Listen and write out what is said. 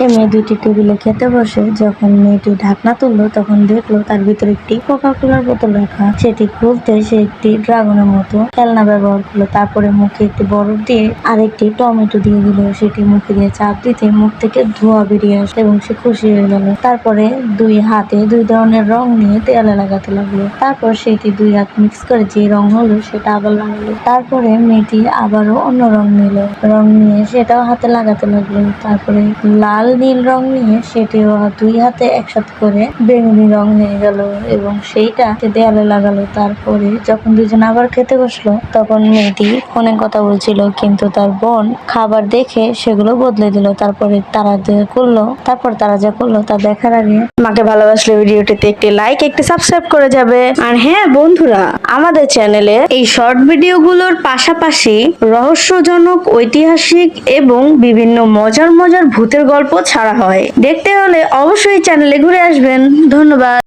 মেয়ে দুইটি টেবিলে খেতে বসে যখন মেয়েটি ঢাকনা তুললো তখন দেখলো তার ভিতরে একটি কোকা-কোলার বোতল রাখা। সেটি খুলতে সে একটি ড্রাগনের মতো খেলনা ব্যবহার করলো। তারপরে মুখে একটি বরফ দিয়ে আরেকটি টমেটো দিয়ে দিল। সেটি মুখে দিয়ে চাপ দিতে মুখ থেকে ধোঁয়া বেরিয়ে আসে এবং সে খুশি হয়ে গেল। তারপরে দুই হাতে দুই ধরনের রং নিয়ে দেয়ালে লাগাতে লাগলো। তারপর সেটি দুই হাত মিক্স করে যে রং হলো সেটা আবার লাগালো। তারপরে মেয়েটি আবারও অন্য রং নিল, রং নিয়ে সেটাও হাতে লাগাতে লাগলো। তারপরে লাল নীল রং নিয়ে সেটিও দুই হাতে একসাথে করে বেগুনি রং হয়ে গেল এবং সেইটা দেয়ালে লাগালো। তারপরে যখন দুজন আবার খেতে বসলো তখন মেয়েটি ফোনে কথা বলছিল, কিন্তু তার বোন খাবার দেখে সেগুলো বদলে দিল। তারপরে তারা যা করলো তা দেখার আগে মাকে ভালোবাসলে ভিডিওটিতে একটি লাইক, একটি সাবস্ক্রাইব করে যাবে। আর হ্যাঁ বন্ধুরা, আমাদের চ্যানেলে এই শর্ট ভিডিওগুলোর পাশাপাশি রহস্যজনক, ঐতিহাসিক এবং বিভিন্ন মজার মজার ভূতের গল্প ছাড়া হয়। দেখতে হলে অবশ্যই চ্যানেলে ঘুরে আসবেন। ধন্যবাদ।